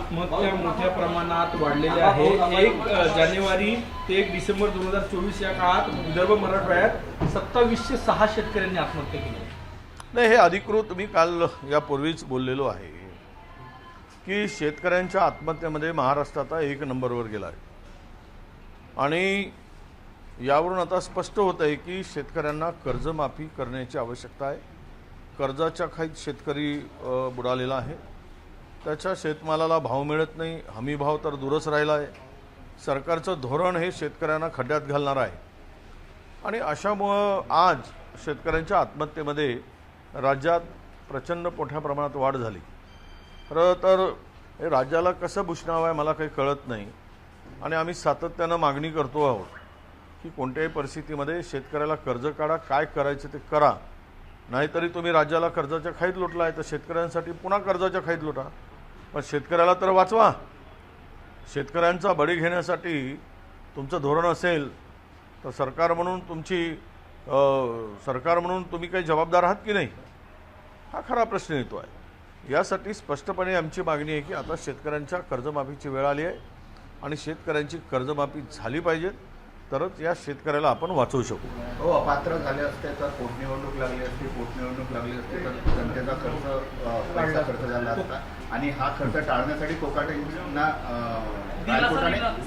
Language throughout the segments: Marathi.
आत्महत्या मोठ्या प्रमाणात वाढलेल्या आहे. 1 जानेवारी ते 1 डिसेंबर 2024 या काळात विदर्भ मराठवाड्यात 2706 शेतकऱ्यांनी आत्महत्या केली. नाही, हे अधिकृत मी काल यापूर्वीच बोललेलो आहे की शेतकऱ्यांच्या आत्महत्येमध्ये महाराष्ट्र आता 1 नंबरवर गेला आहे. आणि यावरून आता स्पष्ट होत आहे की शेतकऱ्यांना कर्जमाफी करण्याची आवश्यकता आहे. कर्जाच्या खाईत शेतकरी बुडालेला आहे. त्याच्या शेतमालाला भाव मिळत नाही, हमी भाव तर दूरच राहिला आहे. सरकारचं धोरण हे शेतकऱ्यांना खड्ड्यात घालणार आहे. आणि अशामुळं आज शेतकऱ्यांच्या आत्महत्येमध्ये राज्यात प्रचंड मोठ्या प्रमाणात वाढ झाली. खरं तर हे राज्याला कसं भुषणावं आहे मला काही कळत नाही. आणि आम्ही सातत्यानं मागणी करतो आहोत की कोणत्याही परिस्थितीमध्ये शेतकऱ्याला कर्ज काढा, काय करायचं ते करा. नाहीतरी तुम्ही राज्याला कर्जाच्या खाईत लोटला आहे तर शेतकऱ्यांसाठी पुन्हा कर्जाच्या खाईत लोटा. पण शेतकऱ्याला तर वाचवा. शेतकऱ्यांचा बळी घेण्यासाठी तुमचं धोरण असेल तर सरकार म्हणून तुम्ही काही जबाबदार आहात की नाही, हा खरा प्रश्न येतो आहे. यासाठी स्पष्टपणे आमची मागणी आहे की आता शेतकऱ्यांच्या कर्जमाफीची वेळ आली आहे आणि शेतकऱ्यांची कर्जमाफी झाली पाहिजे, तरच या शेतकऱ्याला आपण वाचवू शकू. हो, अपात्र झाले असते तर पोटनिवडणूक लागली असती, पोटनिवडणूक लागली असते तर जनतेचा पैसा खर्च झाला असता आणि हा खर्च टाळण्यासाठी कोकाटेंना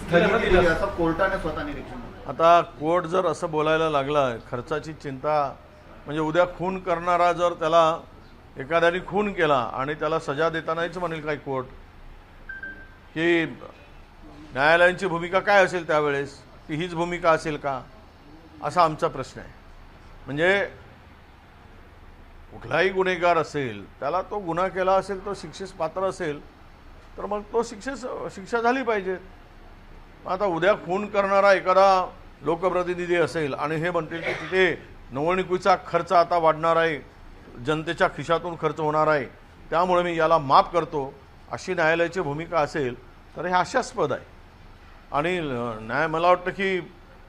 स्थगिती असं कोर्टाने स्वतः निरीक्षण. आता कोर्ट जर असं बोलायला लागला, खर्चाची चिंता म्हणजे उद्या खून करणारा जर त्याला एखाद्याने खून केला आणि त्याला सजा देतानाच म्हणेल काय कोर्ट की न्यायालयांची भूमिका काय असेल त्यावेळेस, की हीच भूमिका असेल का, असा आमचा प्रश्न आहे. म्हणजे कुठलाही गुन्हेगार असेल त्याला तो गुन्हा केला असेल, तो शिक्षेस पात्र असेल तर मग तो शिक्षा झाली पाहिजे. आता उद्या खून करणारा एखादा लोकप्रतिनिधी असेल आणि हे म्हणतील की तिथे निवडणुकीचा खर्च आता वाढणार आहे, जनतेच्या खिशातून खर्च होणार आहे, त्यामुळे मी याला माफ करतो, अशी न्यायालयाची भूमिका असेल तर हे हास्यास्पद आहे. आणि मला वाटतं की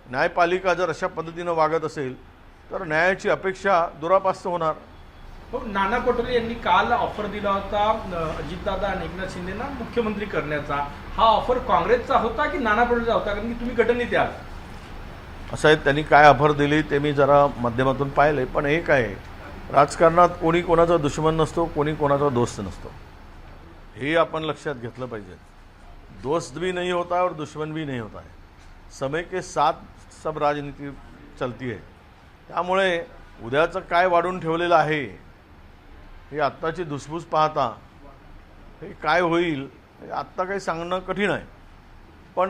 न्यायपालिका जर अशा पद्धतीनं वागत असेल तर न्यायाची अपेक्षा दुरापास्त होणार. हो, नाना पटोले यांनी काल ऑफर दिला होता अजितदादा आणि एकनाथ शिंदेना मुख्यमंत्री करण्याचा. हा ऑफर काँग्रेसचा होता की नाना पटोलेचा होता, कारण की तुम्ही गटनेते आहात. असं आहे, त्यांनी काय ऑफर दिली ते मी जरा माध्यमातून पाहिले. पण एक आहे, राजकारणात कोणी कोणाचा दुश्मन नसतो, कोणी कोणाचा दोस्त नसतो, हे आपण लक्षात घेतलं पाहिजे. दोस्त भी नहीं होता है और दुश्मन भी नहीं होता है, समय के साथ सब राजनीति चलती है. त्यामुळे उद्याचं काय वाढून ठेवलेलं आहे हे आत्ताची धुसफूस पाहता हे काय होईल हे आत्ता काही सांगणं कठीण आहे. पण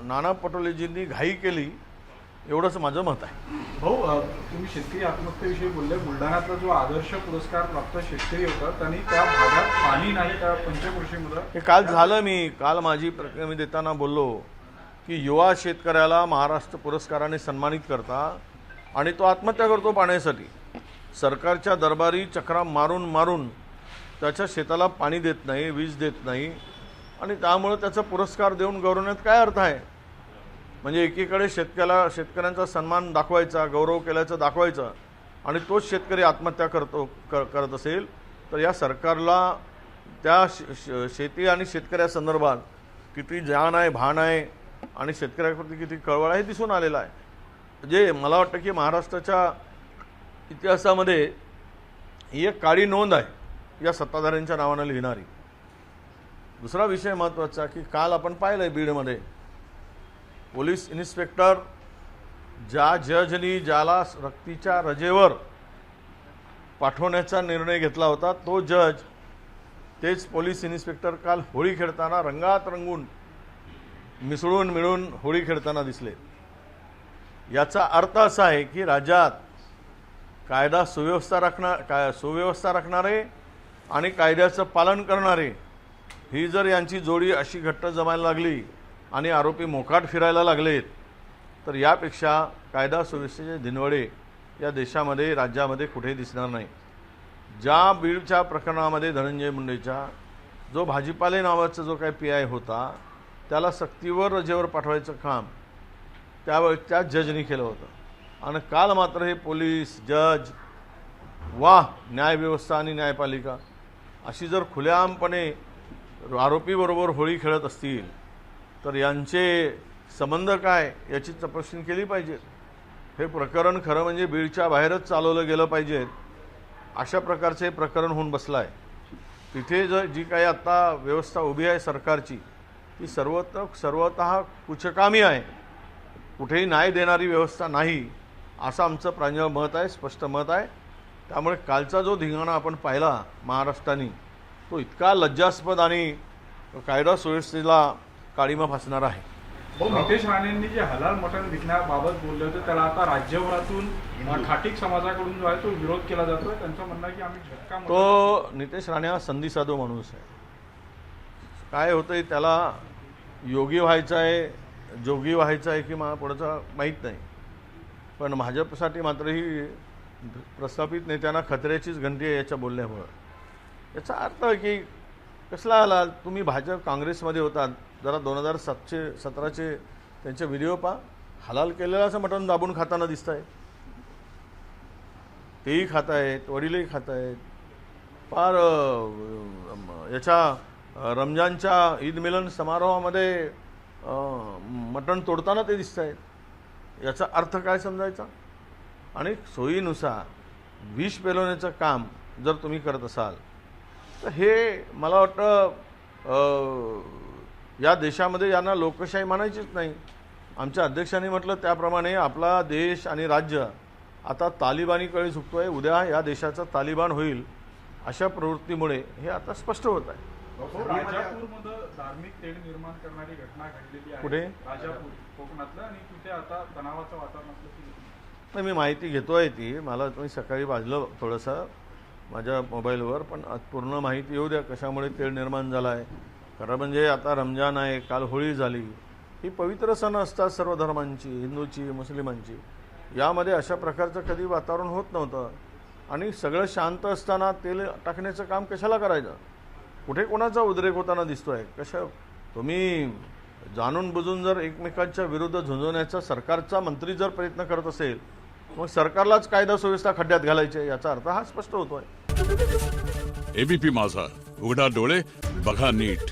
नाना पटोलेजींनी घाई केली एवढंच माझं मत आहे. भाऊ, तुम्ही शेतकरी आत्महत्येविषयी बोलले. बुलढाण्यातला जो आदर्श पुरस्कार प्राप्त शेतकरी होता त्यांनी त्या भागात पाणी नाही, त्या पंचक्रोशीमध्ये हे काल झालं. मी काल माझी प्रतिक्रिया देताना बोललो की युवा शेतकऱ्याला महाराष्ट्र पुरस्काराने सन्मानित करता आणि तो आत्महत्या करतो पाण्यासाठी. सरकारच्या दरबारी चक्रा मारून मारून त्याच्या शेताला पाणी देत नाही, वीज देत नाही आणि त्यामुळे त्याचा पुरस्कार देऊन गौरवण्यात काय अर्थ आहे. म्हणजे एकीकडे शेतकऱ्यांचा सन्मान दाखवायचा, गौरव केल्याचं दाखवायचं आणि तोच शेतकरी आत्महत्या करत असेल तर या सरकारला त्या शेती आणि शेतकऱ्यासंदर्भात किती जाण आहे, भान आहे आणि शेतकऱ्याप्रती किती कळवळ आहे हे दिसून आलेलं आहे. म्हणजे मला वाटतं की महाराष्ट्राच्या इतिहासामध्ये ही एक काळी नोंद आहे या सत्ताधाऱ्यांच्या नावानं लिहिणारी. दुसरा विषय महत्त्वाचा की काल आपण पाहिलं बीडमध्ये पोलीस इन्स्पेक्टर ज्या जजनी ज्याला सक्तीच्या रजेवर पाठवण्याचा निर्णय घेतला होता तो जज तेच पोलीस इन्स्पेक्टर काल होळी खेळताना रंगात रंगून मिसळून मिळून होळी खेळताना दिसले. याचा अर्थ असा आहे की राज्यात कायदा सुव्यवस्था राखणारे आणि कायद्याचं पालन करणारे ही जर यांची जोडी अशी घट्ट जमायला लागली आणि आरोपी मोकाट फिरायला लागलेत तर यापेक्षा कायदा सुव्यवस्थेचे दिनवडे या देशामध्ये राज्यामध्ये कुठेही दिसणार नाही. ज्या बीडच्या प्रकरणामध्ये धनंजय मुंडेच्या जो भाजीपाले नावाचा जो काही PI होता त्याला सक्तीवर रजेवर पाठवायचं काम त्यावेळी त्या जजनी केलं होतं आणि काल मात्र हे पोलीस जज वा न्यायव्यवस्था आणि न्यायपालिका अशी जर खुलेआमपणे आरोपीबरोबर होळी खेळत असतील तर यांचे संबंध काय याची तपासणी केली पाहिजे. हे प्रकरण खरं म्हणजे बीडच्या बाहेरच चालवलं गेलं पाहिजे अशा प्रकारचे प्रकरण होऊन बसलं आहे. तिथे जी काही आत्ता व्यवस्था उभी आहे सरकारची ती सर्वतः कुचकामी आहे. कुठेही न्याय देणारी व्यवस्था नाही असं आमचं प्रांजळ मत आहे, स्पष्ट मत आहे. त्यामुळे कालचा जो धिंगाणा आपण पाहिला महाराष्ट्राने तो इतका लज्जास्पद आणि कायदा सुव्यवस्थेला काळीमा फासणार आहे. नितेश राणेंनी जे हलाल मटण विकण्याबाबत बोलले होते त्याला आता राज्यभरातून ठाटिक समाजाकडून जो आहे तो विरोध केला जातोय. त्यांचं म्हणणं आहे की आम्ही झटका तो नितेश राणे हा संधीसाधू माणूस आहे. काय होतंय त्याला योगी व्हायचं आहे, जोगी व्हायचं आहे की पुढचं माहीत नाही. पण भाजपसाठी मात्र ही प्रस्थापित नेत्यांना खतऱ्याचीच घंटी आहे याच्या बोलण्यामुळं. याचा अर्थ आहे की कसला आला तुम्ही भाजप काँग्रेसमध्ये होतात, जरा 2017चे त्यांचे व्हिडिओ पहा. हलाल केलेलं असं मटण दाबून खाताना दिसत आहे. तेही खात आहेत, वडीलही खात आहेत. फार याच्या रमजानच्या ईद मिलन समारोहामध्ये मटण तोडताना ते दिसत आहेत. याचा अर्थ काय समजायचा. आणि सोयीनुसार विष पेलवण्याचं काम जर तुम्ही करत असाल तर हे मला वाटतं या देशामध्ये यांना लोकशाही मानायचीच नाही. आमच्या अध्यक्षांनी म्हटलं त्याप्रमाणे आपला देश आणि राज्य आता तालिबानीकडे झुकतो आहे. उद्या या देशाचा तालिबान होईल अशा प्रवृत्तीमुळे हे आता स्पष्ट होत आहे. राजापूरमध्ये धार्मिक तेढ निर्माण करणारी घटना घडलेली आहे. कुठे? राजापूर कोकणातलं. आणि तिथे आता तणावाचं वातावरण असलं नाही, मी माहिती घेतोय ती. मला तुम्ही सकाळी वाजलं थोडंसं माझ्या मोबाईलवर, पण पूर्ण माहिती येऊ द्या कशामुळे तेढ निर्माण झाला आहे. खरं म्हणजे आता रमजान आहे, काल होळी झाली. ही पवित्र सण असतात सर्व धर्मांची, हिंदूची, मुस्लिमांची. यामध्ये अशा प्रकारचं कधी वातावरण होत नव्हतं. आणि सगळं शांत असताना तेल टाकण्याचं काम कशाला करायचं. कुठे कोणाचा उद्रेक होताना दिसतोय. तुम्ही जाणून बुजून जर एकमेकांच्या विरुद्ध झुंजवण्याचा सरकारचा मंत्री जर प्रयत्न करत असेल मग सरकारलाच कायदा सुव्यवस्था खड्ड्यात घालायचे याचा अर्थ हा स्पष्ट होतोय. एबीपी माझा, उघडा डोळे बघा नीट.